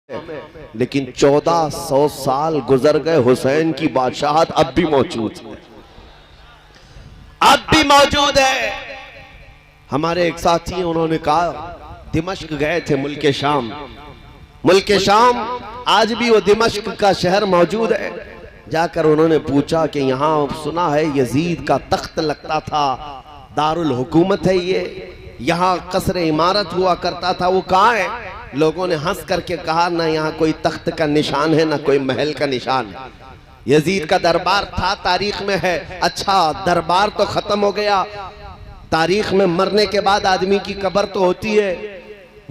लेकिन 1400 साल गुजर गए, हुसैन की बादशाहत अब भी मौजूद है, अब भी मौजूद है। हमारे एक साथी उन्होंने कहा दिमश्क गए थे, मुल्क शाम, आज भी वो दिमश्क का शहर मौजूद है। जाकर उन्होंने पूछा कि यहाँ सुना है यजीद का तख्त लगता था, दारुल हुकूमत है ये, यहाँ कसर इमारत हुआ करता था, वो कहाँ है? लोगों ने हंस करके कहा ना यहाँ कोई तख्त का निशान है ना कोई महल का निशान है। यजीद का दरबार था, तारीख में है। अच्छा, दरबार तो खत्म हो गया, तारीख में मरने के बाद आदमी की कब्र तो होती है।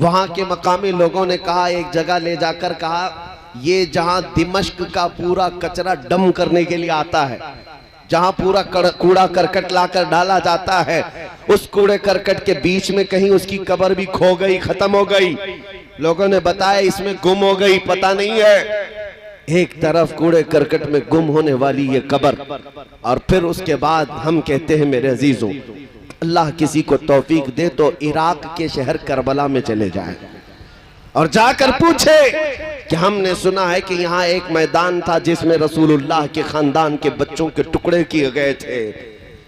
वहां के मकामी लोगों ने कहा, एक जगह ले जाकर कहा ये जहां दिमश्क का पूरा कचरा डम करने के लिए आता है, जहां पूरा कूड़ा करकट लाकर डाला जाता है, उस कूड़े करकट के बीच में कहीं उसकी कब्र भी खो गई, खत्म हो गई। लोगों ने बताया इसमें गुम हो गई, पता नहीं है। एक तरफ कूड़े करकट में गुम होने वाली ये कब्र, और फिर उसके बाद हम कहते हैं मेरे अजीजों, अल्लाह किसी को तौफीक दे तो इराक के शहर करबला में चले जाए और जाकर पूछे कि हमने सुना है कि यहाँ एक मैदान था जिसमें रसूलुल्लाह के खानदान के बच्चों के टुकड़े किए गए थे,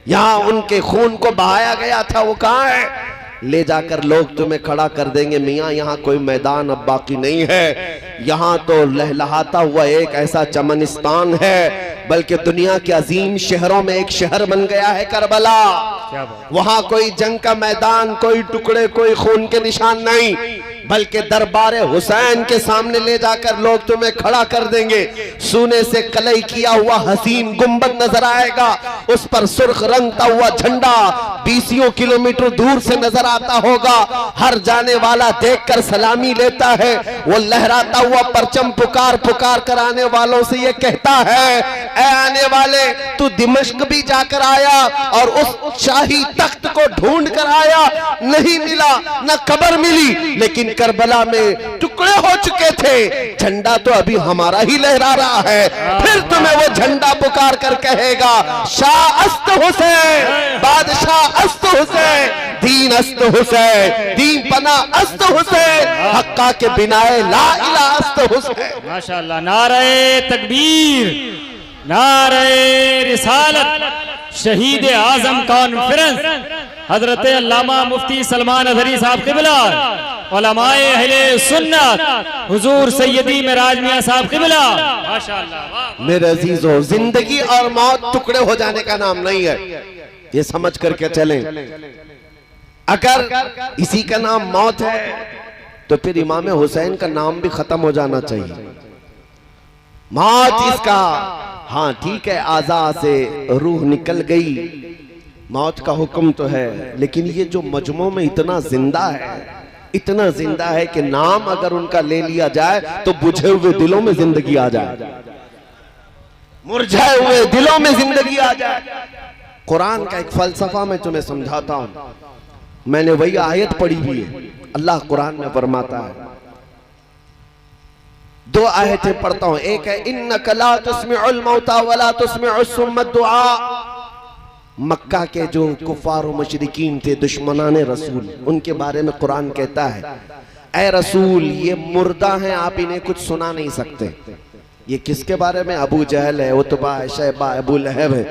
यहाँ उनके खून को बहाया गया था, वो कहाँ है? ले जाकर लोग तुम्हें खड़ा कर देंगे, मियाँ यहाँ कोई मैदान अब बाकी नहीं है, यहाँ तो लहलहाता हुआ एक ऐसा चमनिस्तान है, बल्कि दुनिया के अजीम शहरों में एक शहर बन गया है करबला। वहाँ कोई जंग का मैदान, कोई टुकड़े, कोई खून के निशान नहीं, बल्कि दरबार हुसैन के सामने ले जाकर लोग तुम्हें खड़ा कर देंगे। सोने से कलई किया हुआ हसीन गुंबद नजर आएगा, उस पर सुर्ख रंगता हुआ झंडा 20 किलोमीटर दूर से नजर आता होगा। हर जाने वाला देखकर सलामी लेता है, वो लहराता हुआ परचम पुकार पुकार कर आने वालों से ये कहता है, ऐ आने वाले, तू दिमश्क भी जाकर आया और उस शाही तख्त को ढूंढ कर आया, नहीं मिला, न कब्र मिली, लेकिन करबला में टुकड़े हो चुके थे, झंडा तो अभी हमारा ही लहरा रहा है। फिर तुम्हें वो झंडा पुकार कर कहेगा, शाह अस्त हुसैन, बादशाह अस्त हुसैन, दीन अस्त हुसैन, दीन पना अस्त हुसैन, हक्का के बिनाए ला इला अस्त हुसैन। माशाअल्लाह, नारे तकबीर, नारे रिसालत, शहीद आजम कॉन्फ्रेंस हजरत अल्लामा मुफ्ती सलमान अजहरी साहब क़िबला, उलमाए अहले सुन्नत हुजूर सैयदी मेराज मियां साहब क़िबला। माशाअल्लाह। मेरे अजीजों, जिंदगी और मौत टुकड़े हो जाने का नाम नहीं है, ये समझ करके चलें। अगर इसी का नाम मौत है तो फिर इमाम हुसैन का नाम भी खत्म हो जाना चाहिए। मौत इसका, हाँ ठीक है, आज़ा से रूह निकल गई, मौत का हुक्म तो है, लेकिन ये जो मजमू में इतना जिंदा है, इतना जिंदा है कि नाम अगर उनका ले लिया जाए तो बुझे हुए दिलों में जिंदगी आ जाए, मुरझाए हुए दिलों में जिंदगी आ जाए। कुरान का एक फलसफा मैं तुम्हें समझाता हूं, मैंने वही आयत पढ़ी हुई है। अल्लाह कुरान में फरमाता है, दो आयतें पढ़ता हूं, एक है इन्नका ला तुस्मिउल मौता वला तुस्मिउस सुम्मा दुआ। मक्का के जो कुफार व मुशरिकीन थे, दुश्मनाने रसूल, उनके बारे में कुरान कहता है, ऐ रसूल ये मुर्दा हैं, आप इन्हें कुछ सुना नहीं सकते। ये किसके बारे में? अबू जहल है, उतबा है, शैबा, अबू लहब है,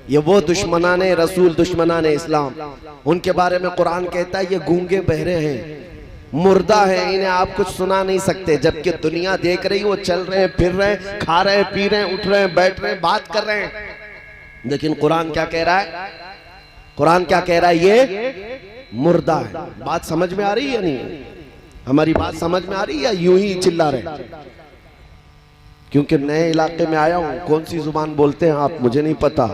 ये वो दुश्मनाने रसूल, दुश्मनाने इस्लाम, उनके बारे में कुरान कहता है ये गूंगे बहरे हैं, मुर्दा है, इन्हें आप कुछ सुना नहीं सकते। जबकि दुनिया देख रही, वो चल रहे हैं, फिर रहे हैं, खा रहे हैं, पी रहे हैं, उठ रहे हैं, बैठ रहे हैं, बात कर रहे हैं, लेकिन कुरान क्या कह रहा है? कुरान क्या कह रहा है? ये मुर्दा है। बात समझ में आ रही है? नहीं, हमारी बात समझ में आ रही है या यूं ही चिल्ला रहे? क्योंकि नए इलाके में आया हूं, कौन सी जुबान बोलते हैं आप मुझे नहीं पता,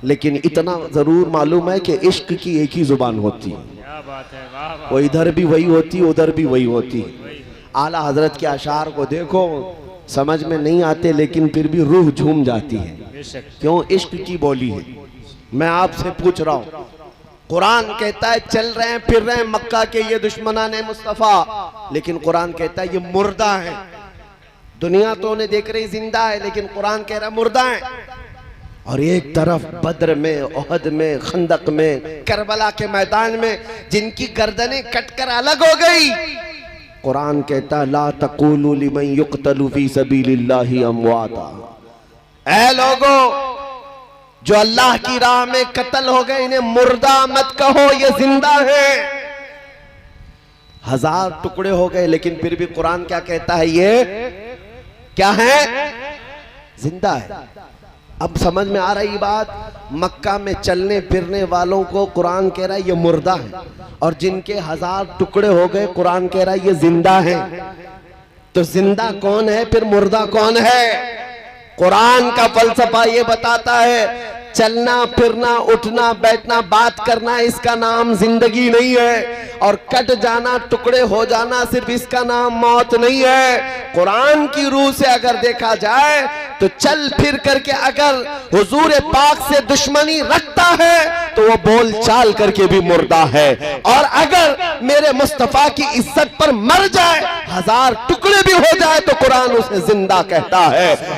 लेकिन इतना जरूर मालूम है कि इश्क की एक ही जुबान होती है, वो इधर भी वही होती, उधर भी वही होती। आला हजरत के अशार को देखो, समझ में नहीं आते लेकिन फिर भी रूह झूम जाती है, क्यों? इश्क की बोली है। मैं आपसे पूछ रहा हूं, कुरान कहता है चल रहे हैं, फिर रहे हैं मक्का के ये दुश्मनाने मुस्तफा, लेकिन कुरान कहता है ये मुर्दा है। दुनिया तो उन्हें देख रही जिंदा है, लेकिन कुरान कह रहा है मुर्दा है। और एक तरफ बद्र में, ओहद में, खंदक में, करबला के मैदान में जिनकी गर्दनें कटकर अलग हो गई, कुरान कहता है ला तक़ूलू लिमन युक़तलु फी सबीलिल्लाहि अमवाता, ऐ लोगो जो अल्लाह की राह में कत्ल हो गए इन्हें मुर्दा मत कहो, ये जिंदा है। 1000 टुकड़े हो गए लेकिन फिर भी कुरान क्या कहता है, ये क्या है, जिंदा है। अब समझ में आ रही बात। मक्का में चलने फिरने वालों को कुरान कह रहा है ये मुर्दा है, और जिनके 1000 टुकड़े हो गए कुरान कह रहा है ये जिंदा है। तो जिंदा कौन है फिर मुर्दा कौन है? कुरान का फलसफा ये बताता है चलना फिरना उठना बैठना बात करना इसका नाम जिंदगी नहीं है, और कट जाना टुकड़े हो जाना सिर्फ इसका नाम मौत नहीं है। कुरान की रूह से अगर देखा जाए तो चल फिर करके अगर हुजूर पाक से दुश्मनी रखता है तो वो बोल चाल करके भी मुर्दा है, और अगर मेरे मुस्तफा की इज्जत पर मर जाए 1000 टुकड़े भी हो जाए तो कुरान उसे जिंदा कहता है।